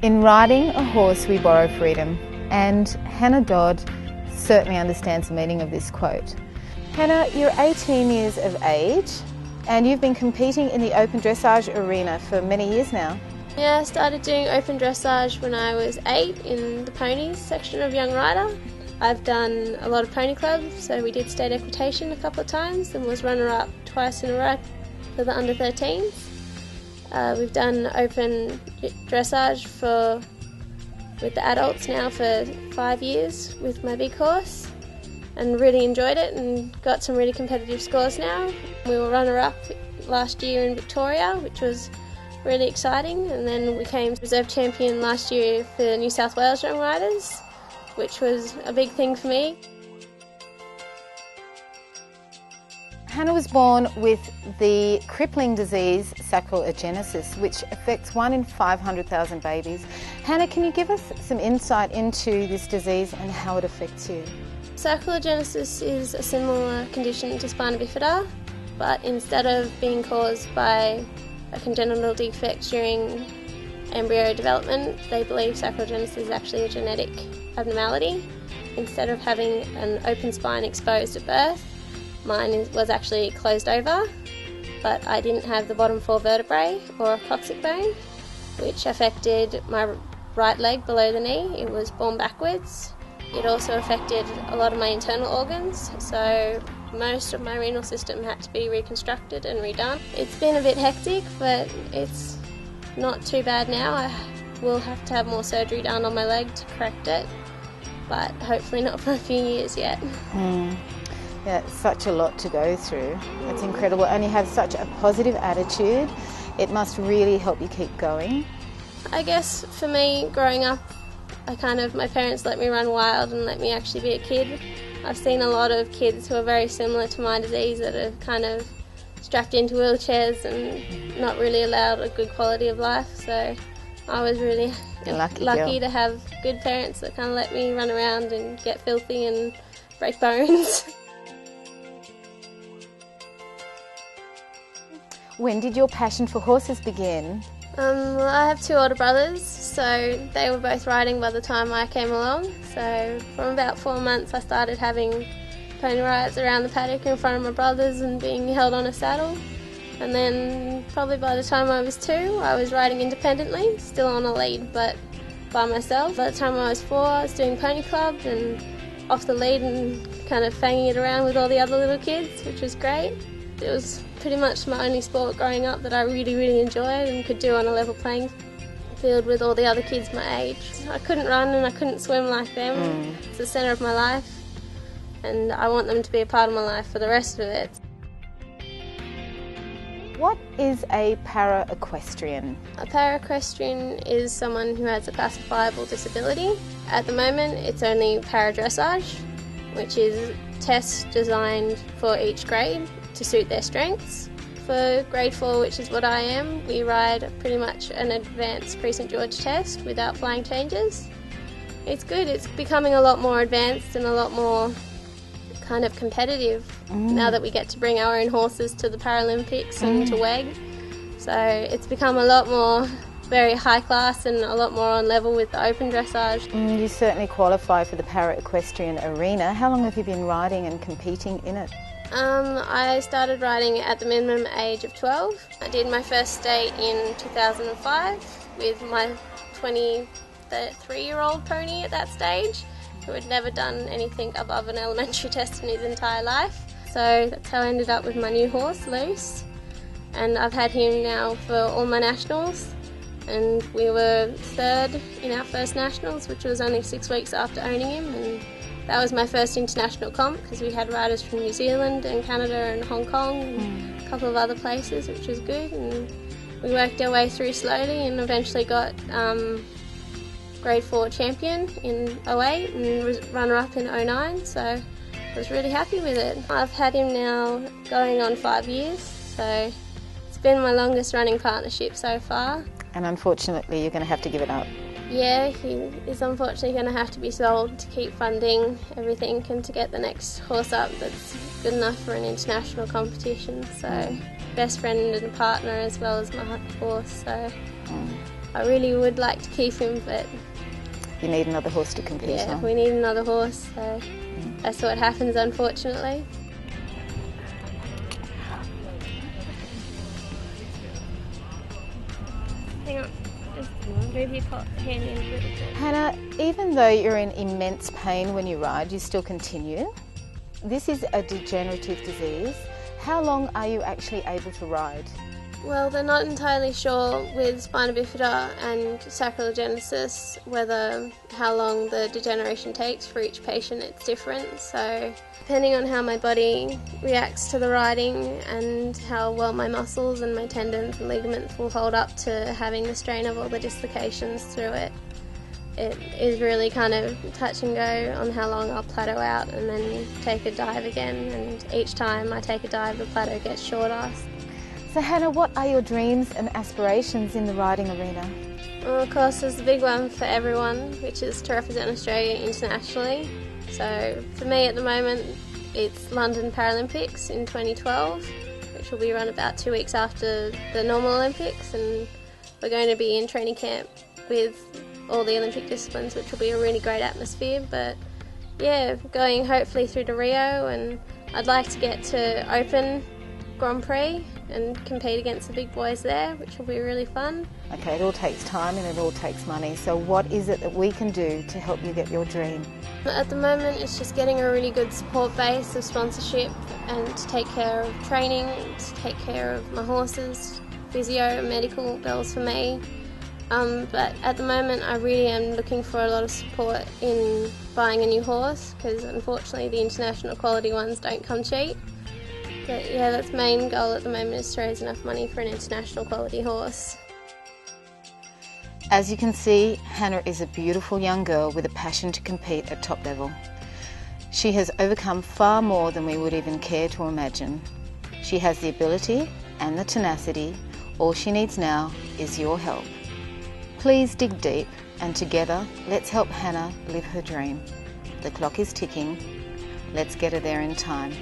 In riding a horse, we borrow freedom, and Hannah Dodd certainly understands the meaning of this quote. Hannah, you're 18 years of age, and you've been competing in the open dressage arena for many years now. Yeah, I started doing open dressage when I was 8 in the ponies section of Young Rider. I've done a lot of pony clubs, so we did state equitation a couple of times and was runner-up twice in a row for the under 13s. We've done open dressage with the adults now for 5 years with my big horse, and really enjoyed it and got some really competitive scores now. We were runner-up last year in Victoria, which was really exciting, and then we came reserve champion last year for New South Wales Young Riders, which was a big thing for me. Hannah was born with the crippling disease sacral agenesis, which affects 1 in 500,000 babies. Hannah, can you give us some insight into this disease and how it affects you? Sacral agenesis is a similar condition to spina bifida, but instead of being caused by a congenital defect during embryo development, they believe sacral agenesis is actually a genetic abnormality. Instead of having an open spine exposed at birth, mine was actually closed over, but I didn't have the bottom 4 vertebrae or a coccyx bone, which affected my right leg below the knee. It was born backwards. It also affected a lot of my internal organs, so most of my renal system had to be reconstructed and redone. It's been a bit hectic, but it's not too bad now. I will have to have more surgery done on my leg to correct it, but hopefully not for a few years yet. Yeah, it's such a lot to go through. It's incredible, and you have such a positive attitude. It must really help you keep going. I guess for me, growing up, my parents let me run wild and let me actually be a kid. I've seen a lot of kids who are very similar to my disease that are kind of strapped into wheelchairs and not really allowed a good quality of life, so I was really lucky to have good parents that kind of let me run around and get filthy and break bones. When did your passion for horses begin? Well, I have 2 older brothers, so they were both riding by the time I came along. So from about 4 months I started having pony rides around the paddock in front of my brothers and being held on a saddle. And then probably by the time I was 2 I was riding independently, still on a lead but by myself. By the time I was 4 I was doing pony club and off the lead and kind of fanging it around with all the other little kids, which was great. It was pretty much my only sport growing up that I really enjoyed and could do on a level playing field with all the other kids my age. I couldn't run and I couldn't swim like them. It's the centre of my life, and I want them to be a part of my life for the rest of it. What is a para-equestrian? A para-equestrian is someone who has a classifiable disability. At the moment it's only para-dressage, which is tests designed for each grade to suit their strengths. For grade 4, which is what I am, we ride pretty much an advanced pre-St George test without flying changes. It's good, it's becoming a lot more advanced and a lot more kind of competitive now that we get to bring our own horses to the Paralympics and to WEG. So it's become a lot more very high class and a lot more on level with the open dressage. You certainly qualify for the para-equestrian arena. How long have you been riding and competing in it? I started riding at the minimum age of 12. I did my first state in 2005 with my 23-year-old pony at that stage, who had never done anything above an elementary test in his entire life. So that's how I ended up with my new horse, Loose. And I've had him now for all my nationals. And we were 3rd in our first nationals, which was only 6 weeks after owning him. And that was my first international comp because we had riders from New Zealand and Canada and Hong Kong and a couple of other places, which was good. And we worked our way through slowly and eventually got grade 4 champion in 08 and runner-up in 09, so I was really happy with it. I've had him now going on 5 years, so it's been my longest running partnership so far. And unfortunately you're going to have to give it up. Yeah, he is unfortunately going to have to be sold to keep funding everything and to get the next horse up that's good enough for an international competition. So best friend and partner as well as my horse, so I really would like to keep him, but You need another horse to compete yeah, on. we need another horse, so that's what happens, unfortunately. Hang on, just move your hand in a little bit. Hannah, even though you're in immense pain when you ride, you still continue. This is a degenerative disease. How long are you actually able to ride? Well, they're not entirely sure with spina bifida and sacrogenesis how long the degeneration takes. For each patient it's different, so depending on how my body reacts to the riding and how well my muscles and my tendons and ligaments will hold up to having the strain of all the dislocations through it, it is really kind of touch and go on how long I'll plateau out and then take a dive again, and each time I take a dive the plateau gets shorter. So Hannah, what are your dreams and aspirations in the riding arena? Well, of course, there's the big one for everyone, which is to represent Australia internationally. So for me at the moment, it's London Paralympics in 2012, which will be run about 2 weeks after the normal Olympics, and we're going to be in training camp with all the Olympic disciplines, which will be a really great atmosphere. But yeah, going hopefully through to Rio, and I'd like to get to Open Grand Prix and compete against the big boys there, which will be really fun. Okay, it all takes time and it all takes money, so what is it that we can do to help you get your dream? At the moment it's just getting a really good support base of sponsorship and to take care of training, to take care of my horses, physio and medical bills for me. But at the moment I really am looking for a lot of support in buying a new horse, because unfortunately the international quality ones don't come cheap. But yeah, that's the main goal at the moment, is to raise enough money for an international quality horse. As you can see, Hannah is a beautiful young girl with a passion to compete at top level. She has overcome far more than we would even care to imagine. She has the ability and the tenacity. All she needs now is your help. Please dig deep, and together let's help Hannah live her dream. The clock is ticking. Let's get her there in time.